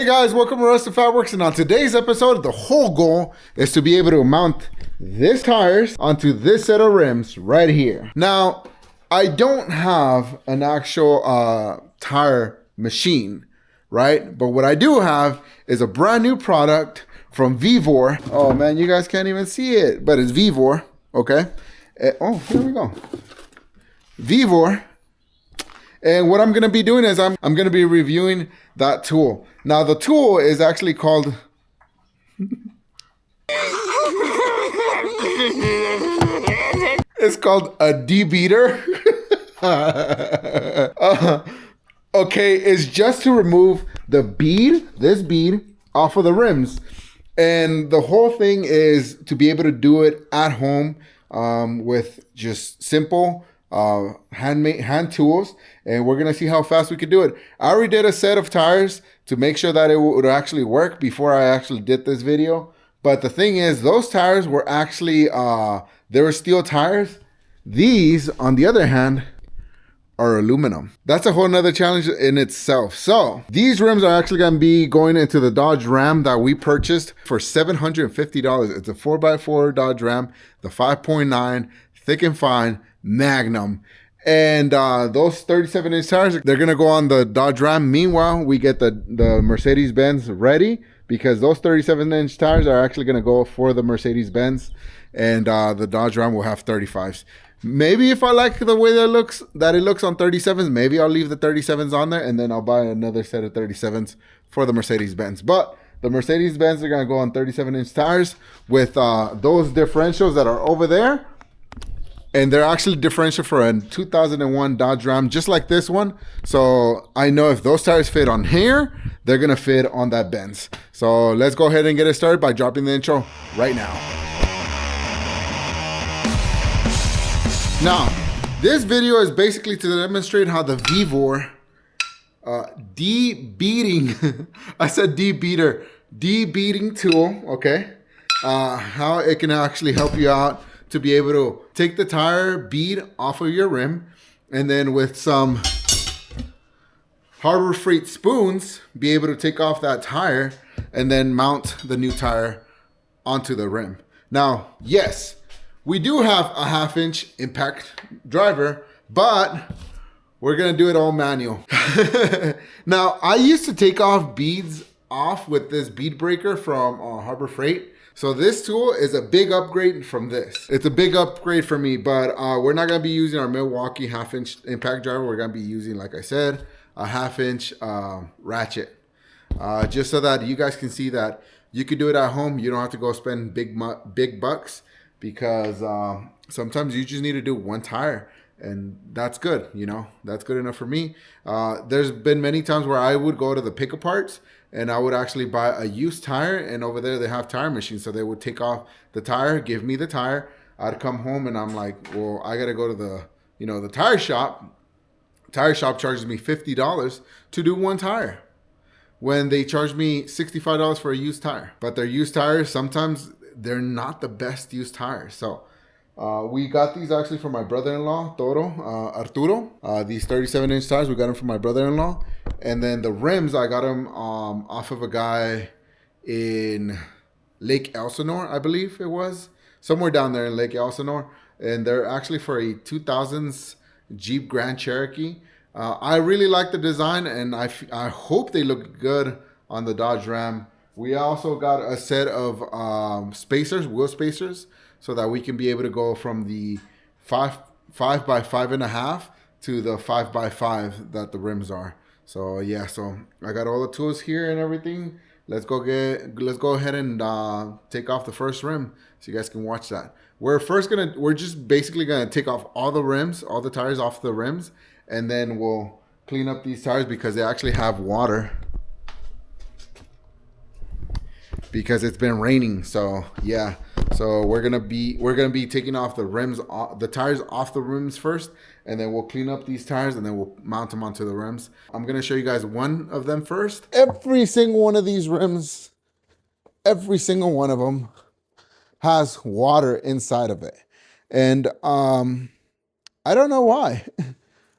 Hey guys, welcome to Rusted Fatworks, and on today's episode, the whole goal is to be able to mount this tires onto this set of rims right here. Now, I don't have an actual tire machine, right? But what I do have is a brand new product from Vevor. Oh man, you guys can't even see it, but it's Vevor, okay? Oh, here we go. Vevor. And what I'm going to be doing is I'm going to be reviewing that tool. Now, the tool is actually called... it's called a beater. Okay, it's just to remove the bead, this bead, off of the rims. And the whole thing is to be able to do it at home with just simple hand tools, and we're gonna see how fast we could do it. I already did a set of tires to make sure that it would actually work before I actually did this video. But the thing is, those tires were actually they were steel tires. These, on the other hand, are aluminum. That's a whole nother challenge in itself. So these rims are actually going to be going into the Dodge Ram that we purchased for $750. It's a 4x4 Dodge Ram, the 5.9 thick and fine Magnum. And those 37-inch tires, they're going to go on the Dodge Ram. Meanwhile, we get the Mercedes-Benz ready, because those 37-inch tires are actually going to go for the Mercedes-Benz, and the Dodge Ram will have 35s. Maybe if I like the way that it looks on 37s, maybe I'll leave the 37s on there, and then I'll buy another set of 37s for the Mercedes-Benz. But the Mercedes-Benz are going to go on 37-inch tires with those differentials that are over there. And they're actually differential for a 2001 Dodge Ram, just like this one. So I know if those tires fit on here, they're going to fit on that Benz. So let's go ahead and get it started by dropping the intro right now. Now, this video is basically to demonstrate how the Vevor de-beading, I said de-beater, de-beading tool, okay? How it can actually help you out to be able to take the tire bead off of your rim, and then with some Harbor Freight spoons, be able to take off that tire and then mount the new tire onto the rim. Now, yes, we do have a 1/2-inch impact driver, but we're gonna do it all manual. Now, I used to take off beads off with this bead breaker from Harbor Freight. So this tool is a big upgrade from this. It's a big upgrade for me, but we're not gonna be using our Milwaukee 1/2-inch impact driver. We're gonna be using, like I said, a 1/2-inch ratchet. Just so that you guys can see that you could do it at home. You don't have to go spend big bucks, because sometimes you just need to do one tire, and that's good, you know, that's good enough for me. There's been many times where I would go to the pick parts and I would actually buy a used tire, and over there they have tire machines. So they would take off the tire, give me the tire. I'd come home and I'm like, well, I got to go to the tire shop. Tire shop charges me $50 to do one tire, when they charge me $65 for a used tire. But their used tires, sometimes they're not the best used tires. So we got these actually from my brother-in-law, Arturo. These 37-inch tires, we got them from my brother-in-law. And then the rims, I got them off of a guy in Lake Elsinore, I believe it was. Somewhere down there in Lake Elsinore. And they're actually for a 2000s Jeep Grand Cherokee. I really like the design, and I hope they look good on the Dodge Ram. We also got a set of wheel spacers, so that we can be able to go from the 5 by 5.5 to the 5x5 that the rims are. So yeah, so I got all the tools here and everything. Let's go ahead and take off the first rim so you guys can watch that. We're just basically gonna take off all the rims, all the tires off the rims, and then we'll clean up these tires because they actually have water, because it's been raining. So yeah, so we're gonna be taking off the rims, the tires off the rims first, and then we'll clean up these tires, and then we'll mount them onto the rims. I'm gonna show you guys one of them first. Every single one of these rims, every single one of them has water inside of it, and I don't know why,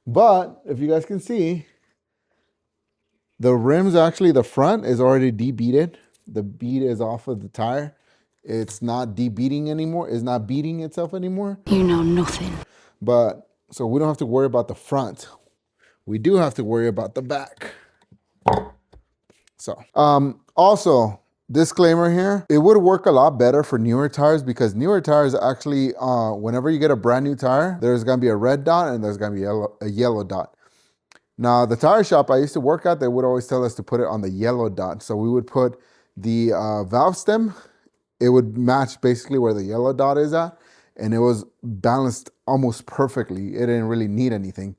but if you guys can see, The rims, actually, the front is already debeaded. The bead is off of the tire. It's not debeading anymore. It's not beating itself anymore. You know nothing. But so we don't have to worry about the front. We do have to worry about the back. So, also, disclaimer here, it would work a lot better for newer tires because newer tires actually, whenever you get a brand new tire, there's gonna be a red dot and there's gonna be a yellow dot. Now, the tire shop I used to work at, they would always tell us to put it on the yellow dot. So we would put the valve stem, it would match basically where the yellow dot is at, and it was balanced almost perfectly. It didn't really need anything.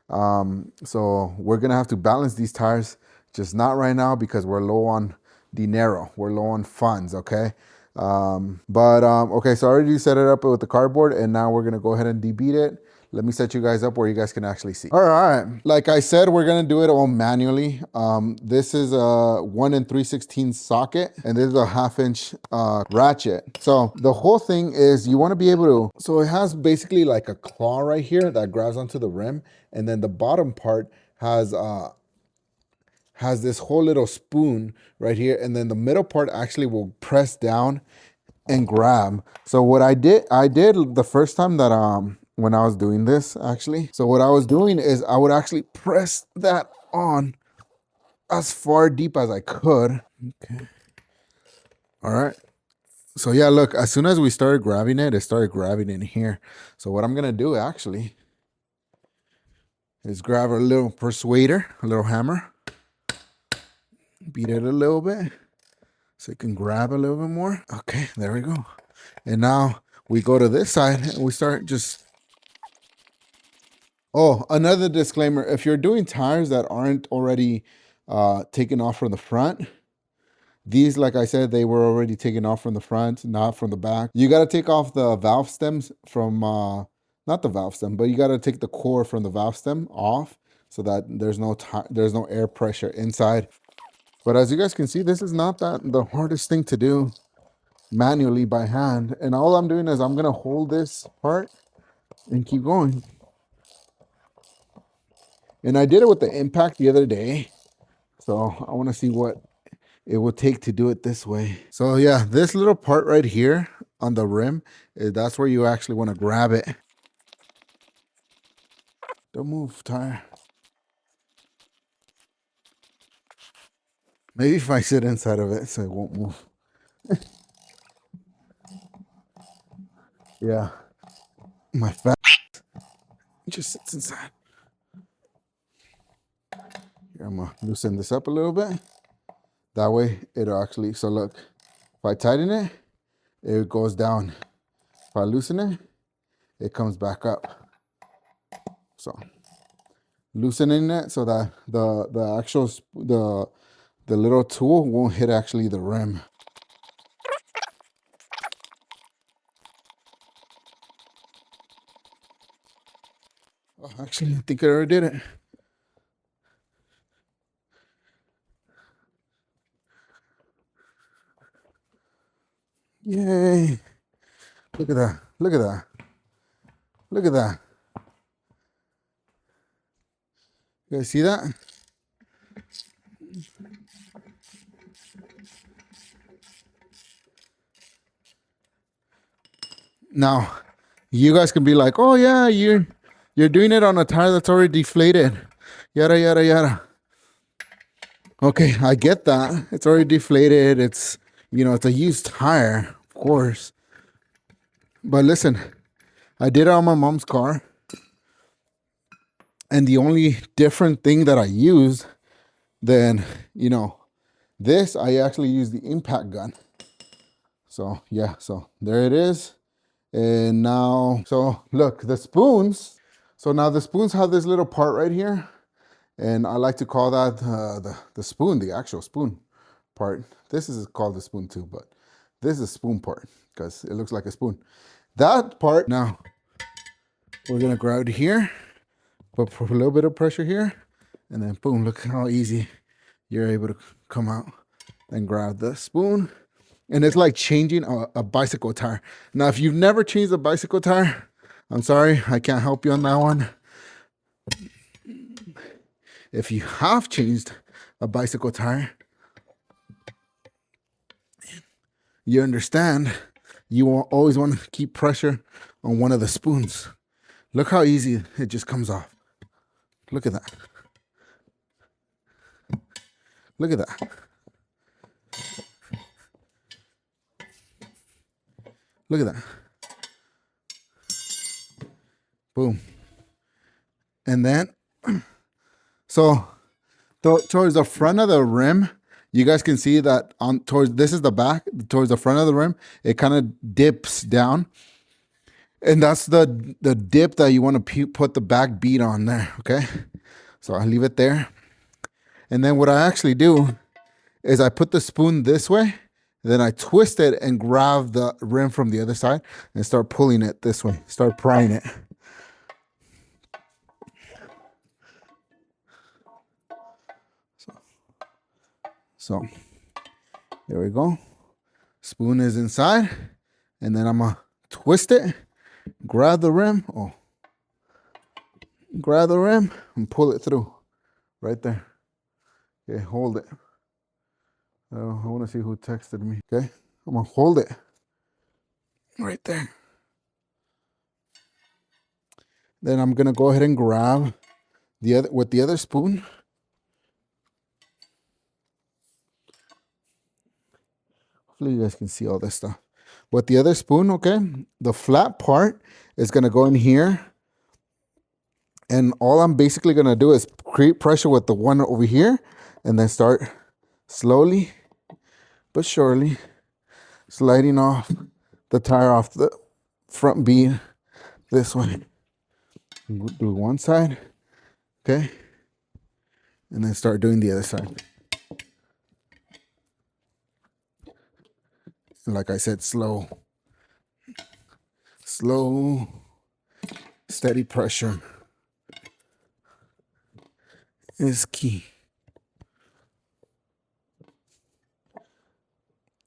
So we're gonna have to balance these tires, just not right now because we're low on dinero. We're low on funds, okay? Okay, so I already set it up with the cardboard, and now we're gonna go ahead and debead it. Let me set you guys up where you guys can actually see. All right, like I said, we're gonna do it all manually. This is a 1 3/16 socket, and this is a 1/2 inch ratchet. So the whole thing is you wanna be able to, so it has basically like a claw right here that grabs onto the rim, and then the bottom part has this whole little spoon right here, and then the middle part actually will press down and grab. So what I did the first time that when I was doing this actually, so what I was doing is I would actually press that on as far deep as I could. Okay. All right. So yeah, look, as soon as we started grabbing it, it started grabbing in here. So what I'm gonna do actually is grab a little persuader, a little hammer, beat it a little bit so it can grab a little bit more. Okay, there we go. And now we go to this side and we start just, oh, another disclaimer. If you're doing tires that aren't already taken off from the front, these, like I said, they were already taken off from the front, not from the back. You got to take off the valve stems from, not the valve stem, but you got to take the core from the valve stem off so that there's no air pressure inside. But as you guys can see, this is not the hardest thing to do manually by hand. And all I'm doing is I'm going to hold this part and keep going. And I did it with the impact the other day. So I want to see what it would take to do it this way. So yeah, this little part right here on the rim, that's where you actually want to grab it. Don't move, tire. Maybe if I sit inside of it so it won't move. Yeah, my fat just sits inside. Here, I'm gonna loosen this up a little bit. That way it'll actually, so look, if I tighten it, it goes down. If I loosen it, it comes back up. So loosening it so that the actual, the little tool won't hit actually the rim. Oh, actually, I think I already did it. Yay. Look at that. Look at that. Look at that. You guys see that? Now, you guys can be like, oh yeah, you're doing it on a tire that's already deflated. Yada, yada, yada. Okay, I get that. It's already deflated. It's, it's a used tire, of course. But listen, I did it on my mom's car. And the only different thing that I used than, this, I actually used the impact gun. So yeah, so there it is. And now, so look, the spoons. So now the spoons have this little part right here. And I like to call that the spoon, the actual spoon part. This is called the spoon too, but this is the spoon part because it looks like a spoon. That part, now we're gonna grab it here, put a little bit of pressure here, and then boom, look how easy you're able to come out and grab the spoon. And it's like changing a bicycle tire. Now, if you've never changed a bicycle tire, I'm sorry, I can't help you on that one. If you have changed a bicycle tire, you understand you will always want to keep pressure on one of the spoons. Look how easy it just comes off. Look at that. Look at that. Look at that. Boom. And then, so towards the front of the rim, you guys can see that this is the back, towards the front of the rim, it kind of dips down. And that's the dip that you want to put the back bead on there, okay? So I leave it there. And then what I actually do is I put the spoon this way, then I twist it and grab the rim from the other side and start pulling it this way, start prying it. So there we go. Spoon is inside, and then I'm gonna twist it, grab the rim, and pull it through right there. Okay, hold it. I want to see who texted me. Okay, I'm gonna hold it right there. Then I'm gonna go ahead and grab with the other spoon. Hopefully you guys can see all this stuff. With the other spoon, okay, the flat part is gonna go in here. And all I'm basically gonna do is create pressure with the one over here and then start slowly but surely sliding off the tire off the front bead this way. Do one side, okay? And then start doing the other side. And like I said, slow, steady pressure is key.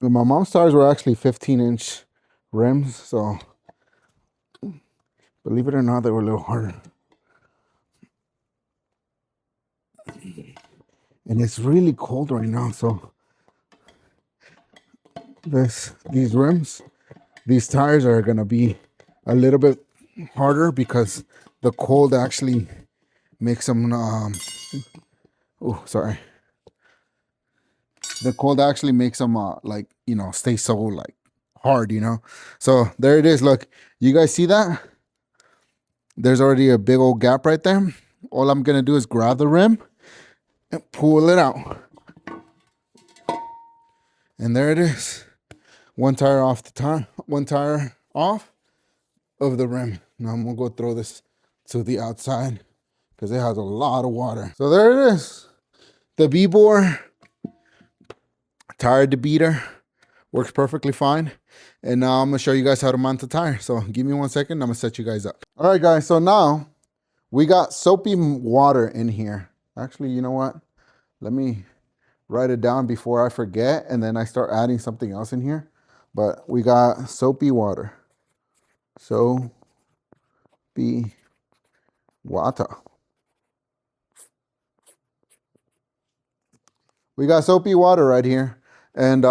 My mom's tires were actually 15-inch rims, so believe it or not, they were a little harder. And it's really cold right now, so these rims, these tires are gonna be a little bit harder because the cold actually makes them the cold actually makes them like, you know, stay so like hard, you know. So there it is. Look, you guys see that? There's already a big old gap right there. All I'm gonna do is grab the rim and pull it out, and there it is. One tire off of the rim. Now I'm gonna go throw this to the outside because it has a lot of water. So there it is. The Vevor tire debeater works perfectly fine. And now I'm gonna show you guys how to mount the tire. So give me 1 second, I'm gonna set you guys up. All right, guys, so now we got soapy water in here. Actually, you know what? Let me write it down before I forget, and then I start adding something else in here. But we got soapy water. Soapy water. We got soapy water right here. And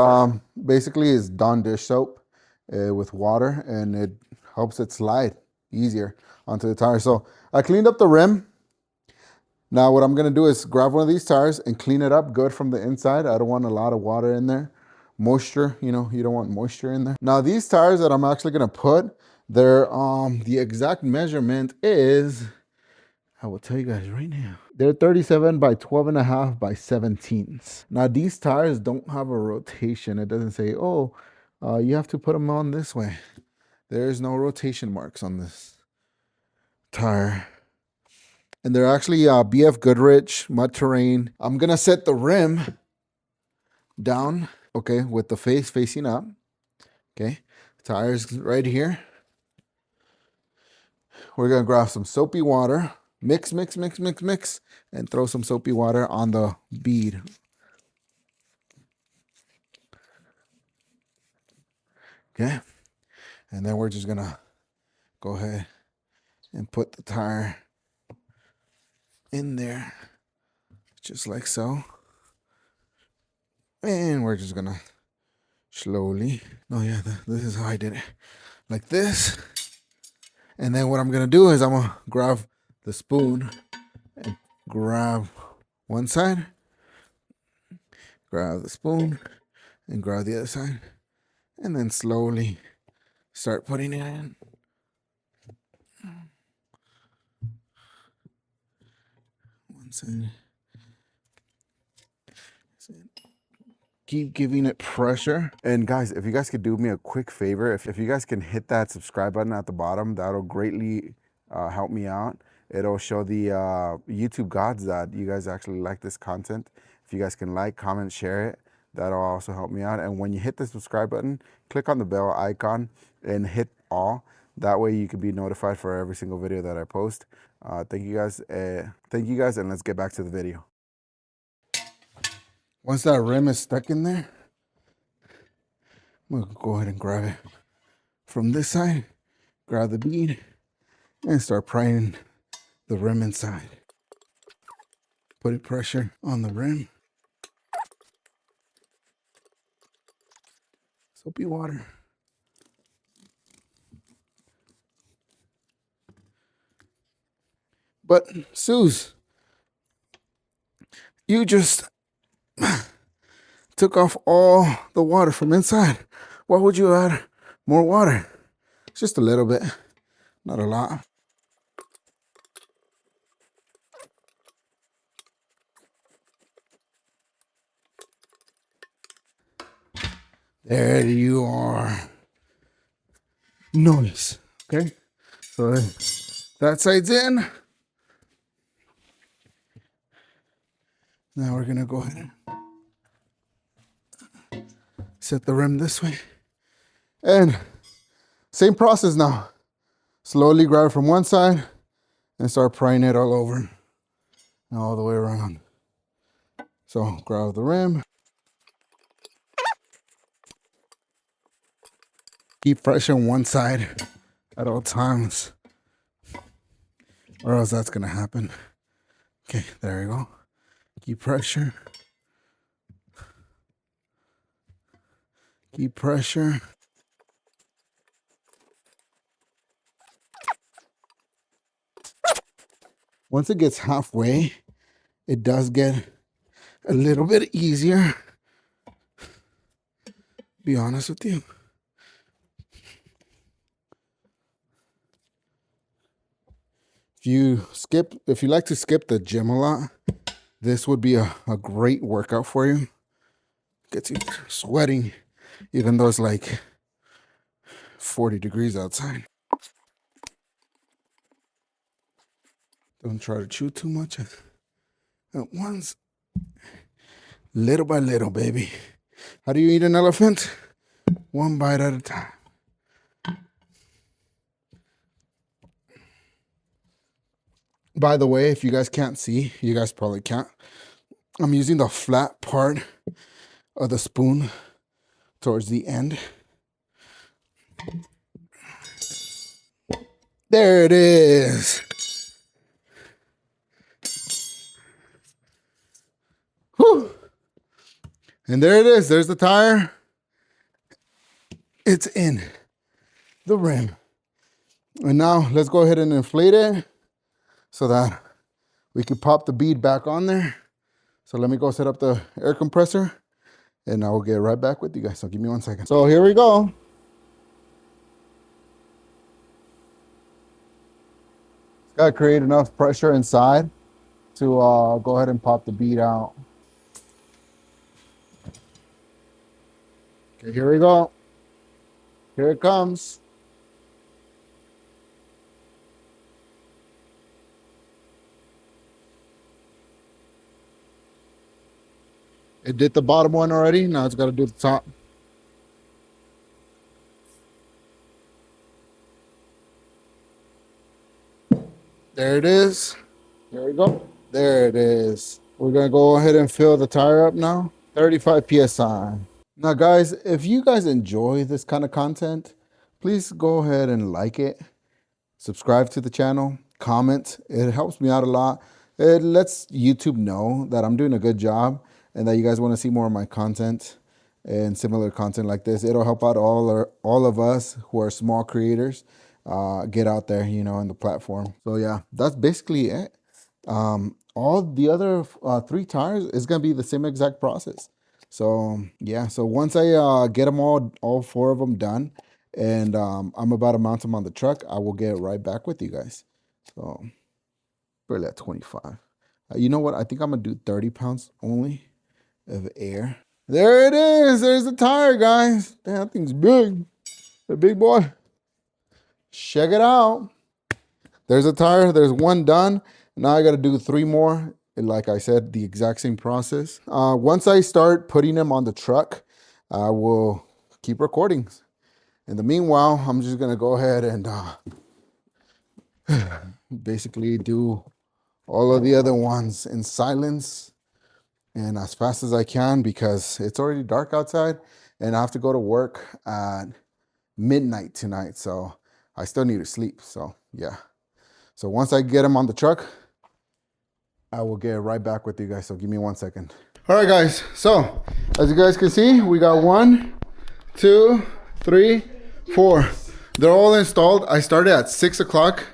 basically it's Dawn dish soap with water, and it helps it slide easier onto the tire. So I cleaned up the rim. Now what I'm gonna do is grab one of these tires and clean it up good from the inside. I don't want a lot of water in there. Moisture, you know, you don't want moisture in there. Now these tires that I'm actually gonna put, they're the exact measurement is, I will tell you guys right now. They're 37 by 12.5 by 17s. Now these tires don't have a rotation. It doesn't say, oh, you have to put them on this way. There's no rotation marks on this tire. And they're actually BF Goodrich mud terrain. I'm gonna set the rim down, okay, with the face facing up. Okay, tires right here. We're gonna grab some soapy water. Mix, and throw some soapy water on the bead. Okay, and then we're just gonna go ahead and put the tire in there, just like so. And we're just gonna slowly, oh yeah, this is how I did it. Like this. And then what I'm gonna do is I'm gonna grab the spoon and grab one side, grab the spoon, and grab the other side. And then slowly start putting it in. One side. Keep giving it pressure. And guys, if you guys could do me a quick favor, if you guys can hit that subscribe button at the bottom, that'll greatly help me out. It'll show the YouTube gods that you guys actually like this content. If you guys can like, comment, share it, that'll also help me out. And when you hit the subscribe button, click on the bell icon and hit all. That way you can be notified for every single video that I post. Thank you guys, and let's get back to the video. Once that rim is stuck in there, I'm gonna go ahead and grab it from this side, grab the bead, and start prying the rim inside. Putting pressure on the rim. Soapy water. But Suze, you just took off all the water from inside. Why would you add more water? Just a little bit, not a lot. There you are. Nice. Okay, so that side's in. Now we're gonna go ahead and set the rim this way. And same process now. Slowly grab it from one side and start prying it all over. All the way around. So grab the rim. Keep pressure on one side at all times, or else that's gonna happen. Okay, there you go. Keep pressure. Keep pressure. Once it gets halfway, it does get a little bit easier. Be honest with you. If you like to skip the gym a lot, this would be a great workout for you. Gets you sweating, even though it's like 40 degrees outside. Don't try to chew too much at once. Little by little, baby. How do you eat an elephant? One bite at a time. By the way, if you guys can't see, you guys probably can't. I'm using the flat part of the spoon towards the end. There it is. Whew. And there it is. There's the tire. It's in the rim. And now let's go ahead and inflate it so that we can pop the bead back on there. So let me go set up the air compressor and I will get right back with you guys. So give me 1 second. So here we go. It's got to create enough pressure inside to go ahead and pop the bead out. Okay, here we go. Here it comes. It did the bottom one already. Now it's got to do the top. There it is. There we go. There it is. We're going to go ahead and fill the tire up now. 35 PSI. Now, guys, if you guys enjoy this kind of content, please go ahead and like it. Subscribe to the channel. Comment. It helps me out a lot. It lets YouTube know that I'm doing a good job and that you guys want to see more of my content and similar content like this. It'll help out all of us who are small creators get out there, you know, in the platform. So yeah, that's basically it. All the other 3 tires is gonna be the same exact process. So yeah, so once I get them all 4 of them done, and I'm about to mount them on the truck, I will get right back with you guys. So probably at 25. You know what? I think I'm gonna do 30 pounds only of air. There it is. There's the tire, guys. Damn, that thing's big. The big boy. Check it out. There's a tire. There's 1 done. Now I got to do 3 more. And like I said, the exact same process. Once I start putting them on the truck, I will keep recording. In the meanwhile, I'm just going to go ahead and basically do all of the other ones in silence and as fast as I can, because it's already dark outside and I have to go to work at midnight tonight. So I still need to sleep. So yeah. So once I get them on the truck, I will get right back with you guys. So give me 1 second. All right, guys. So as you guys can see, we got 1, 2, 3, 4. They're all installed. I started at 6 o'clock.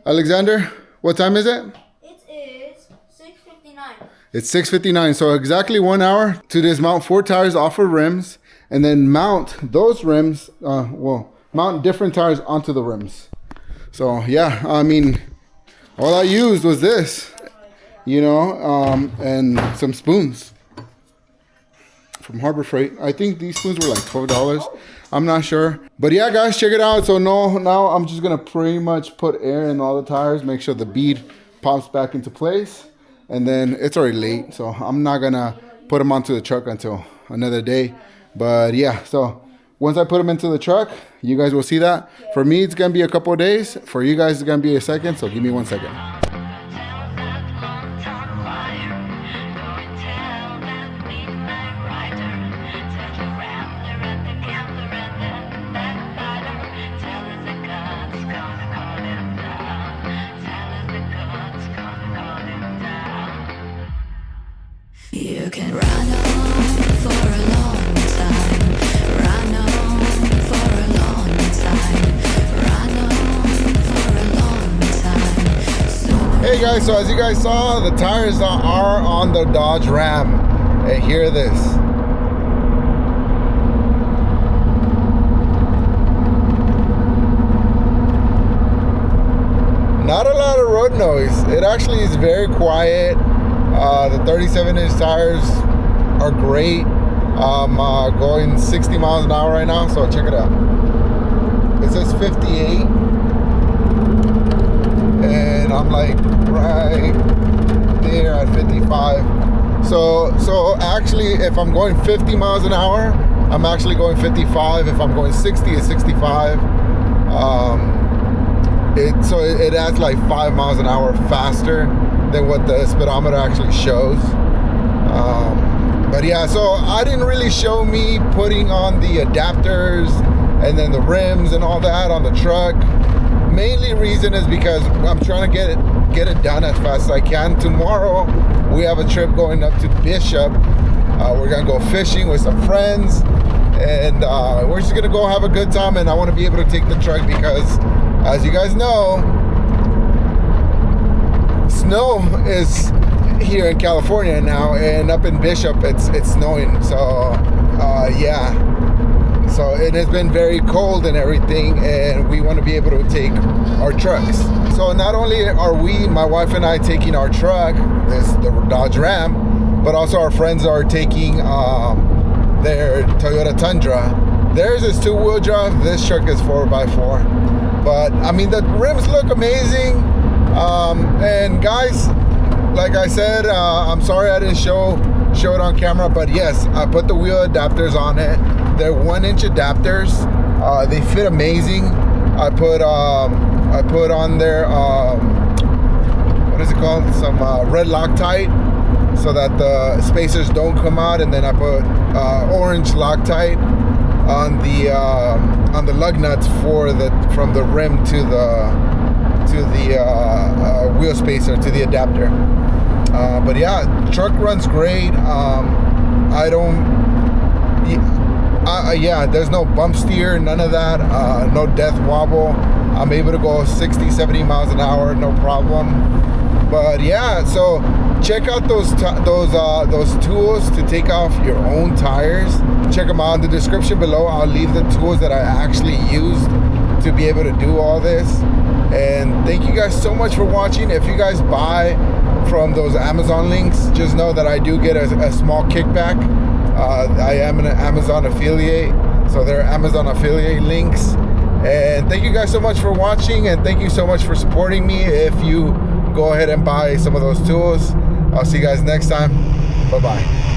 Alexander, what time is it? It is 6:59. It's 6:59. So exactly 1 hour to dismount 4 tires off of rims and then mount those rims. Mount different tires onto the rims. So yeah, I mean, all I used was this, you know, and some spoons from Harbor Freight. I think these spoons were like $12. I'm not sure. But yeah, guys, check it out. So now I'm just going to pretty much put air in all the tires, make sure the bead pops back into place. And then it's already late, so I'm not going to put them onto the truck until another day. But yeah, so once I put them into the truck, you guys will see that. For me, it's going to be a couple of days. For you guys, it's going to be a second. So give me 1 second. You can run on for a long time, run on for a long time, run on for a long time. Hey guys, so as you guys saw, the tires are on the Dodge Ram. Hey, hear this. Not a lot of road noise. It actually is very quiet. The 37-inch tires are great. I'm going 60 miles an hour right now, so check it out. It says 58, and I'm like right there at 55. So actually, if I'm going 50 miles an hour, I'm actually going 55. If I'm going 60, it's 65. It adds like 5 miles an hour faster than what the speedometer actually shows. But yeah, so I didn't really show me putting on the adapters and then the rims and all that on the truck. Mainly reason is because I'm trying to get it done as fast as I can. Tomorrow we have a trip going up to Bishop. We're gonna go fishing with some friends, and we're just gonna go have a good time. And I want to be able to take the truck because, as you guys know, snow is here in California now, and up in Bishop it's snowing. So yeah, so it has been very cold and everything, and we want to be able to take our trucks. So not only are we, my wife and I, taking our truck, the Dodge Ram, but also our friends are taking their Toyota Tundra. Theirs is 2-wheel drive. This truck is 4x4. But I mean, the rims look amazing. And guys, like I said, I'm sorry I didn't show it on camera, but yes, I put the wheel adapters on it. They're 1-inch adapters. They fit amazing. I put on there, what is it called? Some red Loctite, so that the spacers don't come out, and then I put orange Loctite on the lug nuts from the rim to the wheel spacer, to the adapter. But yeah, truck runs great. Yeah, there's no bump steer, none of that, no death wobble. I'm able to go 60, 70 miles an hour, no problem. But yeah, so check out those tools to take off your own tires. Check them out in the description below. I'll leave the tools that I actually used to be able to do all this. And thank you guys so much for watching. If you guys buy from those Amazon links, just know that I do get a small kickback. I am an Amazon affiliate, so there are Amazon affiliate links. And thank you guys so much for watching, and thank you so much for supporting me. If you go ahead and buy some of those tools, I'll see you guys next time. Bye bye.